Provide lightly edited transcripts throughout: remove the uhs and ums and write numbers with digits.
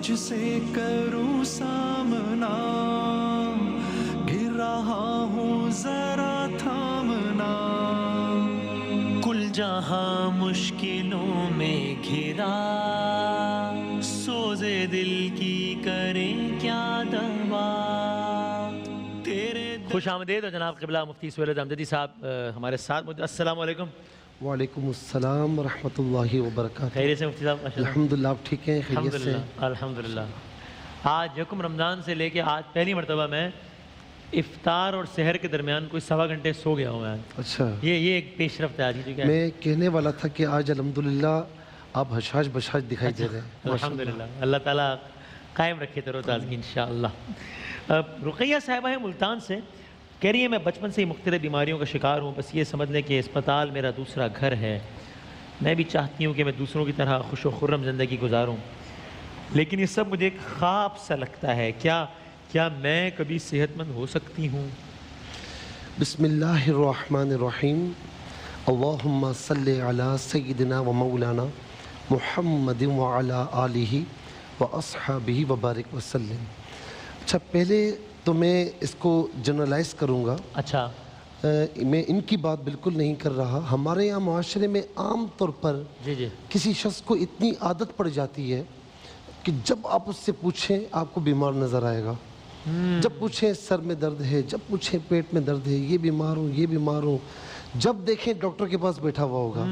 تجھ سے کروں سامنا، گر رہا ہوں ذرا تھامنا، کل جہاں مشکلوں میں گھرا، سوزے دل کی کریں کیا دوا تیرے۔ خوش آمدید اور جناب قبلہ مفتی سہیل امجدی صاحب ہمارے ساتھ موجود۔ السلام علیکم۔ وعلیکم السلام ورحمۃ اللہ وبرکاتہ۔ خیریت سے مفتی صاحب؟ الحمدللہ آپ ٹھیک ہیں؟ خیریت سے؟ الحمدللہ۔ آج یکم رمضان سے لے کے آج پہلی مرتبہ میں افطار اور سحر کے درمیان کوئی 1.25 گھنٹے سو گیا ہوں میں۔ اچھا، یہ ایک پیش رفت ہے آج کی۔ میں کہنے والا تھا کہ آج الحمدللہ آپ حشاش بشاش دکھائی دے رہے ہیں۔ الحمدللہ، اللہ تعالیٰ قائم رکھے تر و تازگی انشاءاللہ۔ رقیہ صاحبہ ہے ملتان سے، کہہ رہی ہے میں بچپن سے ہی مختلف بیماریوں کا شکار ہوں، بس یہ سمجھ لیں کہ اسپتال میرا دوسرا گھر ہے۔ میں بھی چاہتی ہوں کہ میں دوسروں کی طرح خوش و خرم زندگی گزاروں، لیکن یہ سب مجھے ایک خواب سا لگتا ہے۔ کیا میں کبھی صحت مند ہو سکتی ہوں؟ بسم اللہ الرحمن الرحیم۔ اللہم صلی علی سیدنا و مولانا محمد وعلی آلہ و اصحابہ وبارک وسلم۔ اچھا، پہلے تو میں اس کو جنرلائز کروں گا۔ اچھا، میں ان کی بات بالکل نہیں کر رہا۔ ہمارے یہاں معاشرے میں عام طور پر جی کسی شخص کو اتنی عادت پڑ جاتی ہے کہ جب آپ اس سے پوچھیں آپ کو بیمار نظر آئے گا۔ جب پوچھیں سر میں درد ہے، جب پوچھیں پیٹ میں درد ہے، یہ بیمار ہوں، یہ بیمار ہوں، جب دیکھیں ڈاکٹر کے پاس بیٹھا ہوا ہوگا۔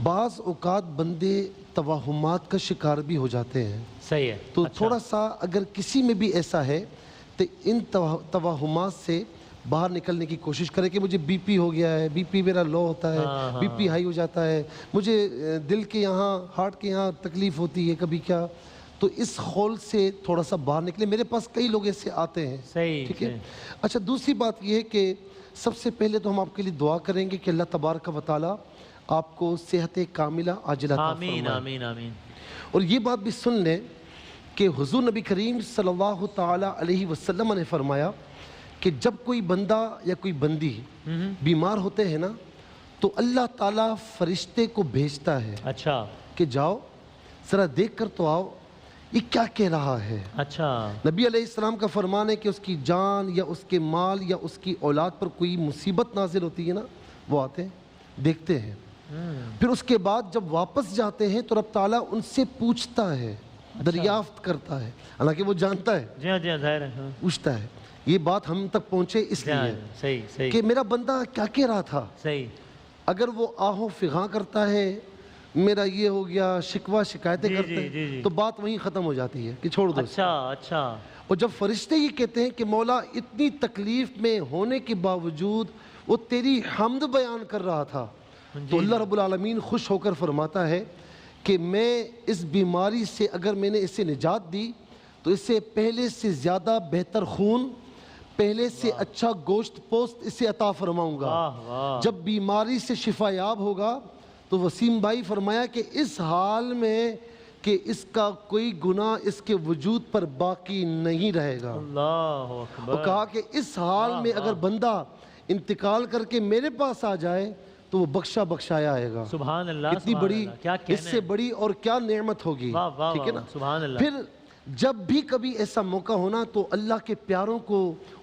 بعض اوقات بندے توہمات کا شکار بھی ہو جاتے ہیں۔ صحیح ہے۔ تو تھوڑا سا اگر کسی میں بھی ایسا ہے تو ان توہمات سے باہر نکلنے کی کوشش کرے کہ مجھے بی پی ہو گیا ہے، بی پی میرا لو ہوتا ہے، بی پی ہائی ہو جاتا ہے، مجھے دل کے یہاں ہارٹ کے یہاں تکلیف ہوتی ہے کبھی کیا، تو اس خول سے تھوڑا سا باہر نکلے۔ میرے پاس کئی لوگ ایسے آتے ہیں۔ صحیح، ٹھیک ہے۔ اچھا، دوسری بات یہ ہے کہ سب سے پہلے تو ہم آپ کے لیے دعا کریں گے کہ اللہ تبارک و تعالیٰ آپ کو صحت کاملہ عاجلہ عطا فرمائے۔ آمین آمین آمین۔ اور یہ بات بھی سن لیں کہ حضور نبی کریم صلی اللہ تعالیٰ علیہ وسلم نے فرمایا کہ جب کوئی بندہ یا کوئی بندی بیمار ہوتے ہیں نا تو اللہ تعالیٰ فرشتے کو بھیجتا ہے اچھا کہ جاؤ ذرا دیکھ کر تو آؤ یہ کیا کہہ رہا ہے۔ اچھا، نبی علیہ السلام کا فرمان ہے کہ اس کی جان یا اس کے مال یا اس کی اولاد پر کوئی مصیبت نازل ہوتی ہے نا، وہ آتے ہیں دیکھتے ہیں، پھر اس کے بعد جب واپس جاتے ہیں تو رب تعالیٰ ان سے پوچھتا ہے، دریافت کرتا ہے، حالانکہ وہ جانتا ہے، جی ہاں جی ہاں، ظاہر ہے۔ پوچھتا ہے۔ یہ بات ہم تک پہنچے اس لیے صحیح صحیح کہ میرا بندہ کیا کہہ رہا تھا۔ صحیح۔ اگر وہ آہو فغاں کرتا ہے، میرا یہ ہو گیا، شکوہ شکایتیں کرتا ہے، تو بات وہیں ختم ہو جاتی ہے کہ چھوڑ دو۔ اچھا۔ اور جب فرشتے یہ کہتے ہیں کہ مولا اتنی تکلیف میں ہونے کے باوجود وہ تیری حمد بیان کر رہا تھا، تو اللہ رب العالمین خوش ہو کر فرماتا ہے کہ میں اس بیماری سے اگر میں نے اسے نجات دی تو اسے پہلے سے زیادہ بہتر خون، پہلے سے اچھا گوشت پوست اسے عطا فرماؤں گا۔ جب بیماری سے شفا یاب ہوگا تو وسیم بھائی فرمایا کہ اس حال میں کہ اس کا کوئی گناہ اس کے وجود پر باقی نہیں رہے گا۔ اللہ اکبر۔ وہ کہا کہ اس حال میں اگر بندہ انتقال کر کے میرے پاس آ جائے تو وہ بخشا بخشایا آئے گا۔ سبحان اللہ، کتنی بڑی، اس سے بڑی اور کیا نعمت ہوگی۔ ٹھیک ہے نا؟ سبحان اللہ۔ پھر جب بھی کبھی ایسا موقع ہونا تو اللہ کے پیاروں کو،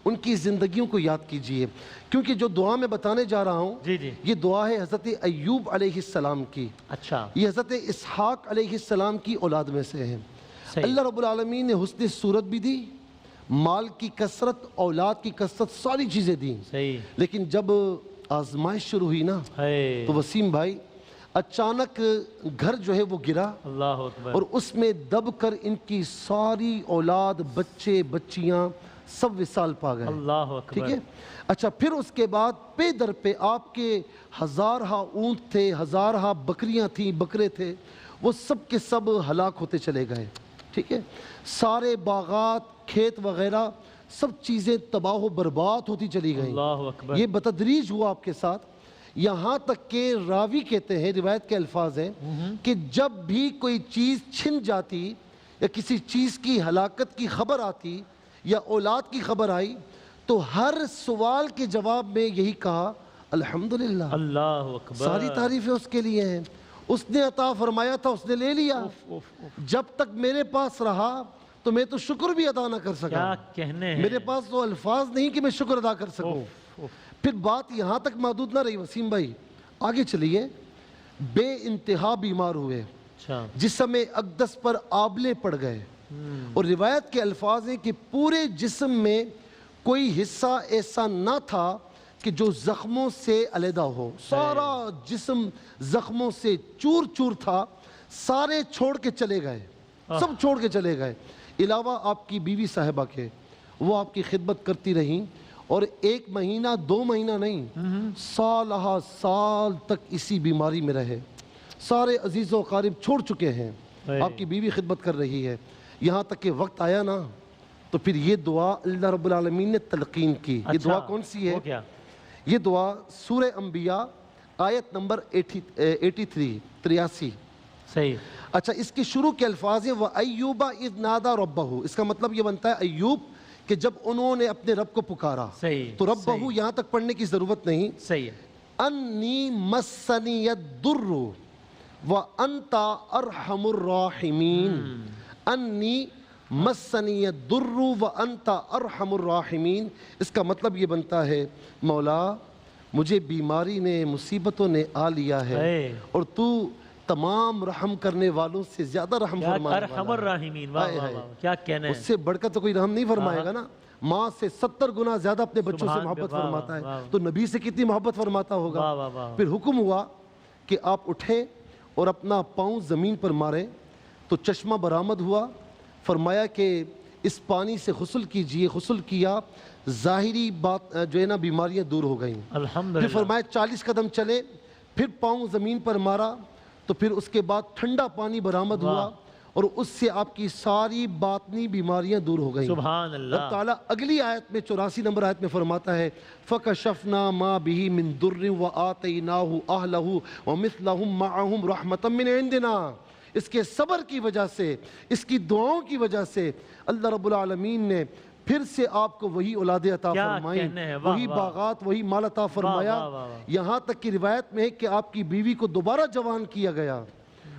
ان کی زندگیوں کو یاد کیجئے، کیونکہ جو دعا میں بتانے جا رہا ہوں یہ دعا ہے حضرت ایوب علیہ السلام کی۔ اچھا، یہ حضرت اسحاق علیہ السلام کی اولاد میں سے ہیں۔ اللہ رب العالمین نے حسن صورت بھی دی، مال کی کثرت، اولاد کی کثرت، ساری چیزیں دیں، لیکن جب آزمائش شروع ہوئی نا تو وسیم بھائی اچانک گھر جو ہے وہ گرا، اللہ اکبر، اور اس میں دب کر ان کی ساری اولاد، بچے بچیاں سب وصال پا گئے۔ اللہ اکبر، ٹھیک ہے۔ اچھا، پھر اس کے بعد پے در پہ آپ کے ہزارہا اونٹ تھے، ہزارہا بکریاں تھیں، بکرے تھے، وہ سب کے سب ہلاک ہوتے چلے گئے۔ ٹھیک ہے۔ سارے باغات، کھیت وغیرہ سب چیزیں تباہ و برباد ہوتی چلی گئیں۔ اللہ اکبر، یہ بتدریج ہوا آپ کے ساتھ، یہاں تک کہ راوی کہتے ہیں، روایت کے الفاظ ہیں کہ جب بھی کوئی چیز چھن جاتی یا کسی چیز کی ہلاکت کی خبر آتی یا اولاد کی خبر آئی تو ہر سوال کے جواب میں یہی کہا الحمدللہ، اللہ اکبر، ساری تعریفیں اس کے لیے ہیں، اس نے عطا فرمایا تھا، اس نے لے لیا، جب تک میرے پاس رہا تو میں تو شکر بھی ادا نہ کر سکا. کیا کہنے ہیں. میرے پاس تو الفاظ نہیں کہ میں شکر ادا کر سکوں. پھر بات یہاں تک محدود نہ رہی وسیم بھائی, آگے چلیے. بے انتہا بیمار ہوئے, اچھا جسم اقدس پر آبلے پڑ گئے, اور روایت کے الفاظ ہیں کہ پورے جسم میں کوئی حصہ ایسا نہ تھا کہ جو زخموں سے علیحدہ ہو. سارا جسم زخموں سے چور چور تھا. سارے چھوڑ کے چلے گئے, سب چھوڑ کے چلے گئے, علاوہ آپ کی بیوی صاحبہ کے. وہ آپ کی خدمت کرتی رہیں, اور 1 مہینہ 2 مہینہ نہیں, سالہ سال تک اسی بیماری میں رہے. سارے عزیز و اقارب چھوڑ چکے ہیں, آپ کی بیوی خدمت کر رہی ہے. یہاں تک کہ وقت آیا نا, تو پھر یہ دعا اللہ رب العالمین نے تلقین کی. یہ دعا کون سی ہے؟ یہ دعا سورہ انبیاء آیت نمبر 83. صحیح. اچھا, اس کے شروع کے الفاظ ہیں وَأَيُّوبَ إِذْ نَادَى رَبَّهُ. اس کا مطلب یہ بنتا ہے ایوب کہ جب انہوں نے اپنے رب کو پکارا. صحیح. تو ربہو یہاں تک پڑھنے کی ضرورت نہیں. صحیح. انی مسنی الضر وانت ارحم الراحمین. انی مسنی الضر وانت ارحم الراحمین. اس کا مطلب یہ بنتا ہے مولا مجھے بیماری نے مصیبتوں نے آ لیا ہے, اور تو تمام رحم کرنے والوں سے زیادہ رحم فرمانے ارحم الراحمین. واہ واہ واہ, کیا کہنا ہے. اس سے بڑھ کر تو کوئی رحم نہیں فرمائے گا نا. ماں سے 70 گنا زیادہ اپنے بچوں سے محبت فرماتا ہے, تو نبی سے کتنی محبت فرماتا ہوگا. پھر حکم ہوا کہ آپ اٹھیں اور اپنا پاؤں زمین پر ماریں, تو چشمہ برآمد ہوا. فرمایا کہ اس پانی سے غسل کیجئے. غسل کیا, ظاہری بات جو ہے نا بیماریاں دور ہو گئیں. الحمدللہ. پھر فرمایا 40 قدم چلے, پھر پاؤں زمین پر مارا, تو پھر اس کے بعد ٹھنڈا پانی برآمد ہوا, اور اس سے آپ کی ساری باطنی بیماریاں دور ہو گئیں. سبحان اللہ. اللہ تعالیٰ اگلی آیت میں 84 نمبر آیت میں فرماتا ہے فَكَشَفْنَا مَا بِهِ مِن دُرٍّ وَآتَيْنَاهُ أَهْلَهُ وَمِثْلَهُمْ مَعَهُمْ رَحْمَةً مِّنْ عِنْدِنَا. اس کے صبر کی وجہ سے, اس کی دعاؤں کی وجہ سے اللہ رب العالمین نے پھر سے آپ کو وہی اولادیں عطا فرمائیں, وہی باغات, وہی مال عطا فرمایا. یہاں تک کہ روایت میں ہے کہ آپ کی بیوی کو دوبارہ جوان کیا گیا,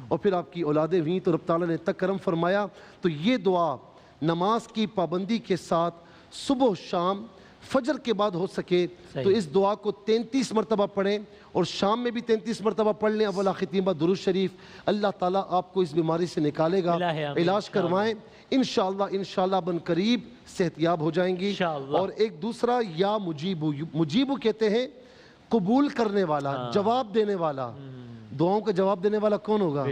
اور پھر آپ کی اولادیں ہوئیں, تو رب تعالیٰ نے تک کرم فرمایا. تو یہ دعا نماز کی پابندی کے ساتھ صبح و شام فجر کے بعد ہو سکے تو اس دعا کو 33 مرتبہ پڑھیں, اور شام میں بھی 33 مرتبہ پڑھ لیں. اولا ختیمہ درود شریف. اللہ تعالیٰ آپ کو اس بیماری سے نکالے گا. علاج کروائیں انشاءاللہ بن قریب صحتیاب ہو جائیں گی. اور ایک دوسرا یا مجیبو, مجیبو کہتے ہیں قبول کرنے والا, جواب دینے والا. دعاؤں کا جواب دینے والا کون ہوگا؟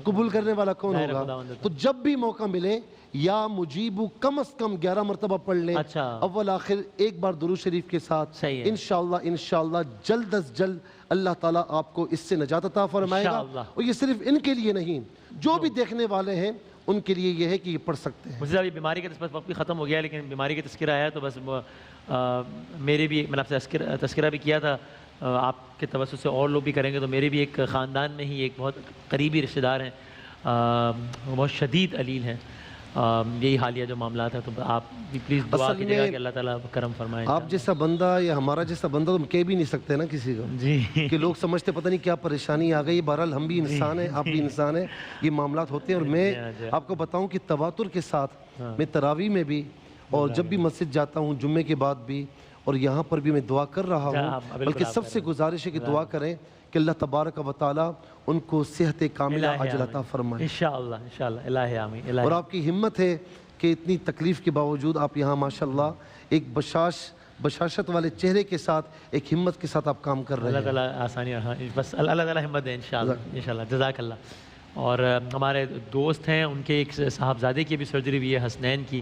قبول کرنے والا کون ہوگا؟ تو جب بھی موقع ملے یا مجیبو کم از کم 11 مرتبہ پڑھ لیں, اول آخر ایک بار درود شریف کے ساتھ. انشاءاللہ جلد از جلد اللہ تعالیٰ آپ کو اس سے نجات عطا فرمائے گا. اور یہ صرف ان کے لیے نہیں, جو بھی دیکھنے والے ہیں ان کے لیے یہ ہے کہ یہ پڑھ سکتے ہیں. مجھے ابھی بیماری کا وقت بھی ختم ہو گیا, لیکن بیماری کا تذکرہ آیا تو بس میرے بھی, میں نے آپ سے تذکرہ بھی کیا تھا, آپ کے توسط سے اور لوگ بھی کریں گے. تو میرے بھی ایک خاندان میں ہی ایک بہت قریبی رشتہ دار ہیں, بہت شدید علیل ہیں, یہی حالیہ جو معاملات ہیں. تو آپ بھی پلیز دعا کیجیے گا کہ اللہ تعالیٰ کرم فرمائے. آپ جیسا بندہ یا ہمارا جیسا بندہ تو ہم کہہ بھی نہیں سکتے نا کسی کو, جی, کہ لوگ سمجھتے پتہ نہیں کیا پریشانی آ گئی. بہرحال ہم بھی انسان ہیں, آپ بھی انسان ہیں, یہ معاملات ہوتے ہیں. اور میں آپ کو بتاؤں کہ تواتر کے ساتھ میں تراویح میں بھی, اور جب بھی مسجد جاتا ہوں جمعے کے بعد بھی, اور یہاں پر بھی میں دعا کر رہا ہوں. بلکہ سب سے گزارش ہے کہ دعا کریں کہ اللہ تبارک و تعالیٰ ان کو صحت کاملہ عاجل عطا فرمائے. انشاءاللہ الہ آمین. اور آپ کی ہمت ہے کہ اتنی تکلیف کے باوجود آپ یہاں ماشاءاللہ ایک بشاشت والے چہرے کے ساتھ, ایک ہمت کے ساتھ آپ کام کر رہے ہیں. اللہ تعالیٰ آسانی, بس اللہ تعالیٰ ہمت دے انشاءاللہ. جزاک اللہ. اور ہمارے دوست ہیں, ان کے ایک صاحبزادے کی بھی سرجری ہوئی ہے, حسنین کی,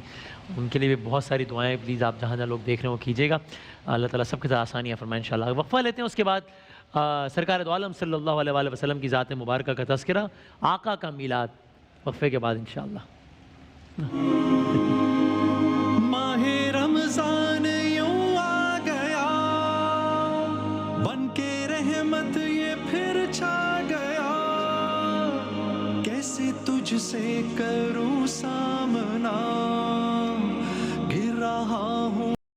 ان کے لیے بھی بہت ساری دعائیں پلیز آپ جہاں جہاں لوگ دیکھ رہے ہیں وہ کیجیے گا. اللہ تعالیٰ سب کے ساتھ آسانیاں فرمائے انشاءاللہ. وقفہ لیتے ہیں, اس کے بعد سرکار دو عالم صلی اللہ علیہ وآلہ وسلم کی ذات مبارکہ کا تذکرہ, آقا کا میلاد, وقفے کے بعد انشاءاللہ. ماہ رمضان یوں آ گیا, بن کے رحمت یہ پھر چھا گیا, کیسے تجھ سے کروں سامنا,